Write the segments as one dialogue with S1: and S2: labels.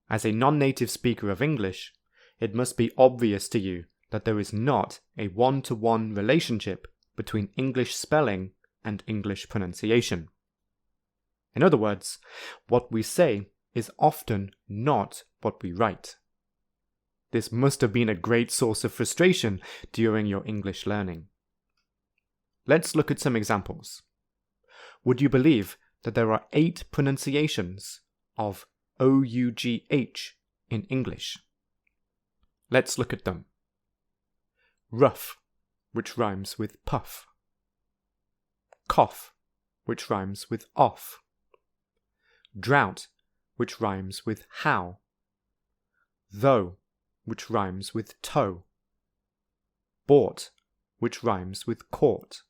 S1: As a non-native speaker of English, it must be obvious to you that there is not a one-to-one relationship between English spelling and English pronunciation. In other words, what we say is often not what we write. This must have been a great source of frustration during your English learning. Let's look at some examples. Would you believe that there are 8 pronunciations of OUGH in English? Let's look at them. Rough, which rhymes with puff. Cough, which rhymes with off. Drought, which rhymes with how. Though, which rhymes with toe. Bought, which rhymes with caught.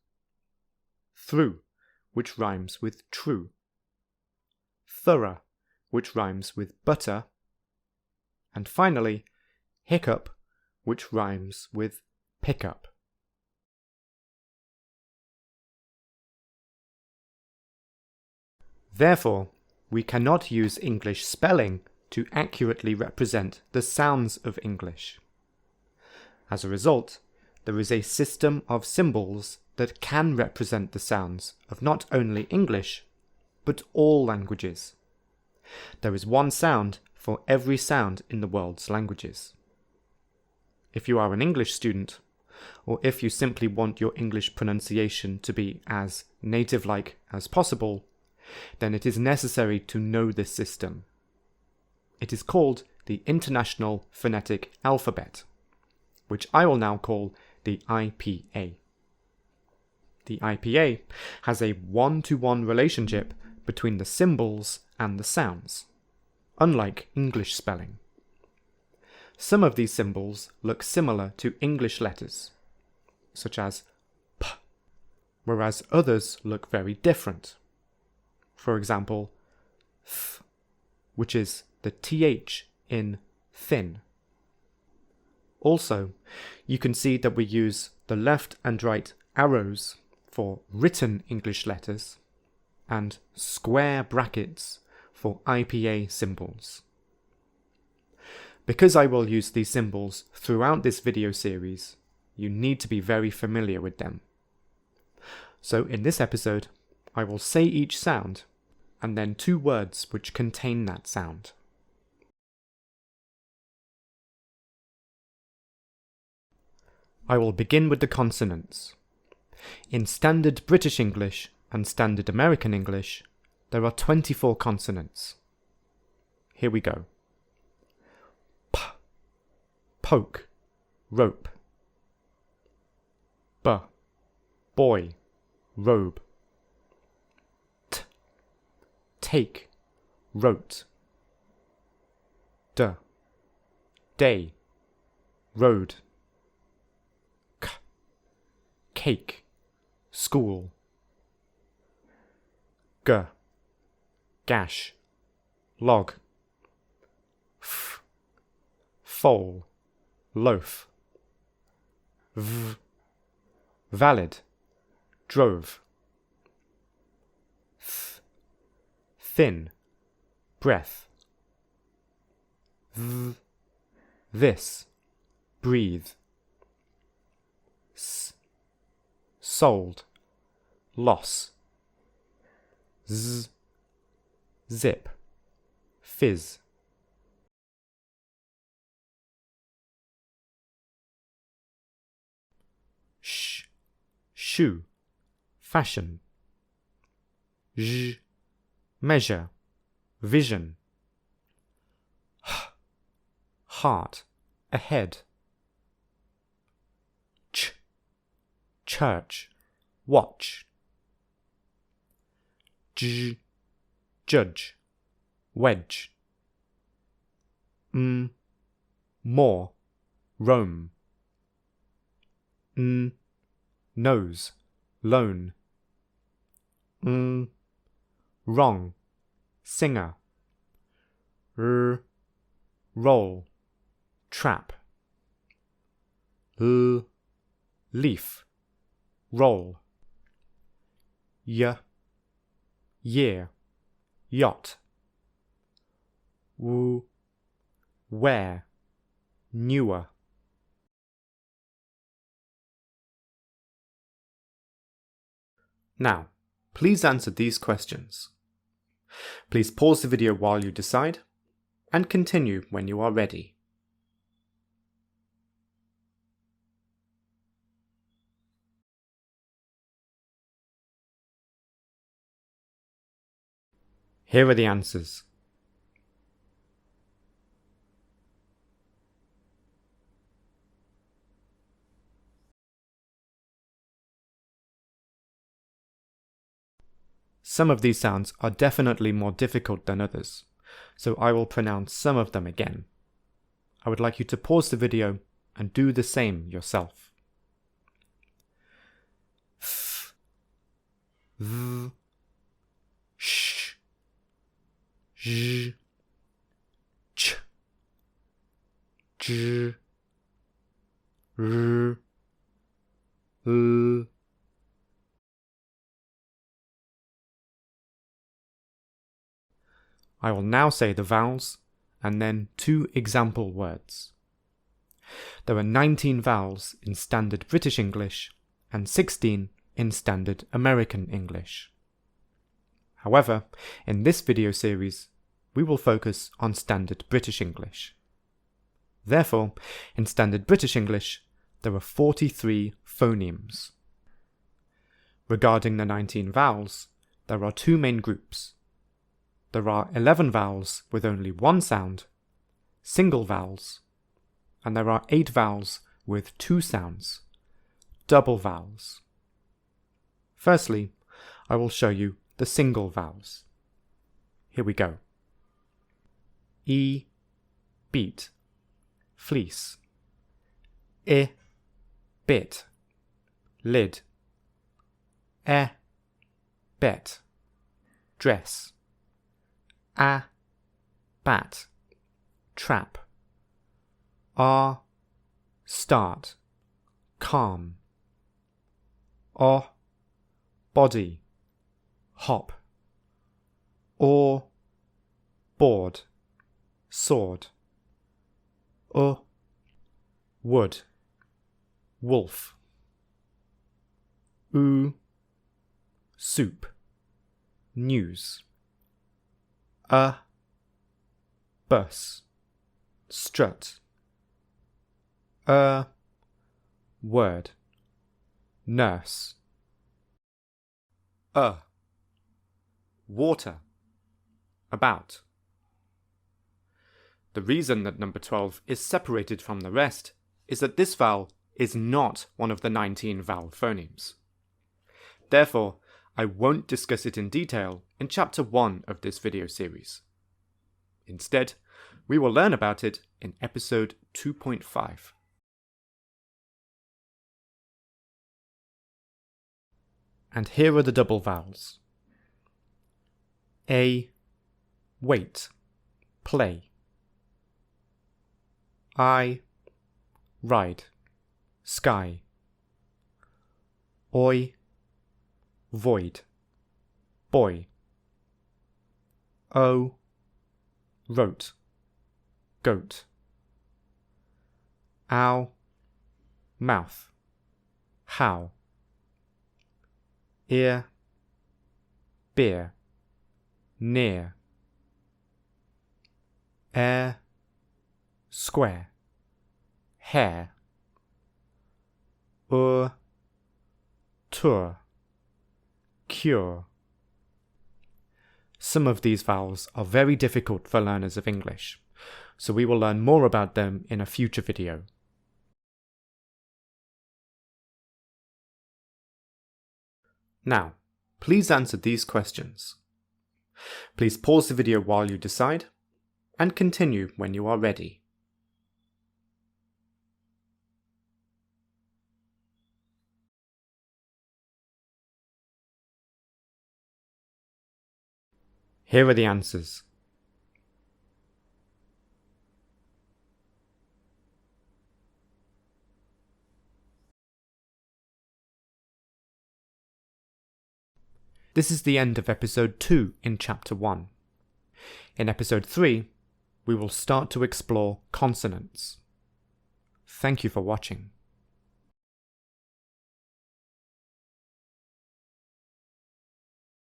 S1: Through, which rhymes with true. Thorough, which rhymes with butter. And finally, hiccup, which rhymes with pickup. Therefore, we cannot use English spelling to accurately represent the sounds of English. As a result, there is a system of symbols that can represent the sounds of not only English, but all languages. There is one sound for every sound in the world's languages. If you are an English student, or if you simply want your English pronunciation to be as native-like as possible, then it is necessary to know this system. It is called the International Phonetic Alphabet, which I will now call the IPA. The IPA has a one-to-one relationship between the symbols and the sounds, unlike English spelling. Some of these symbols look similar to English letters, such as P, whereas others look very different. For example, Th, which is the TH in thin. Also, you can see that we use the left and right arrows for written English letters and square brackets for IPA symbols. Because I will use these symbols throughout this video series, you need to be very familiar with them. So in this episode, I will say each sound, and then 2 words which contain that sound. I will begin with the consonants. In Standard British English and Standard American English, there are 24 consonants. Here we go. P, poke, rope. B, boy, robe. T, take, wrote. D, day, road. K, cake, school. G, gash, log. F, foal, loaf. V, valid, drove. Th, thin, breath. Th, this, breathe. S, sold, loss. Z, zip, fizz. Sh, shoe, fashion. J, measure, vision. H, heart, ahead. Ch, church, watch. J, judge, wedge. M, more, Rome. N, nose, lone. Wrong, singer. R, roll, trap. L, leaf, roll. Y, year, yacht. W, where, newer. Now, please answer these questions. Please pause the video while you decide, and continue when you are ready. Here are the answers. Some of these sounds are definitely more difficult than others, so I will pronounce some of them again. I would like you to pause the video and do the same yourself. F, v, sh, j, ch, j, r, l. I will now say the vowels and then 2 example words. There are 19 vowels in Standard British English and 16 in Standard American English. However, in this video series, we will focus on Standard British English. Therefore, in Standard British English, there are 43 phonemes. Regarding the 19 vowels, there are 2 main groups. There are 11 vowels with only 1 sound, single vowels, and there are 8 vowels with 2 sounds, double vowels. Firstly, I will show you the single vowels. Here we go. E, beat, fleece. I, bit, lid. E, bet, dress. A, bat, trap. R, start, calm. O, body, hop. Or, board, sword. Wood, wolf. Soup, news. Bus, strut. Word, nurse. Water, about. The reason that number 12 is separated from the rest is that this vowel is not one of the 19 vowel phonemes. Therefore, I won't discuss it in detail in chapter 1 of this video series. Instead, we will learn about it in episode 2.5. And here are the double vowels. A, wait, play. I, ride, sky. Oi, void, boy. O, wrote, goat. Ow, mouth, how. Ear, beer, near. Air, square, hair. Tour, cure. Some of these vowels are very difficult for learners of English, so we will learn more about them in a future video. Now, please answer these questions. Please pause the video while you decide, and continue when you are ready. Here are the answers. This is the end of episode 2 in chapter 1. In episode 3, we will start to explore consonants. Thank you for watching.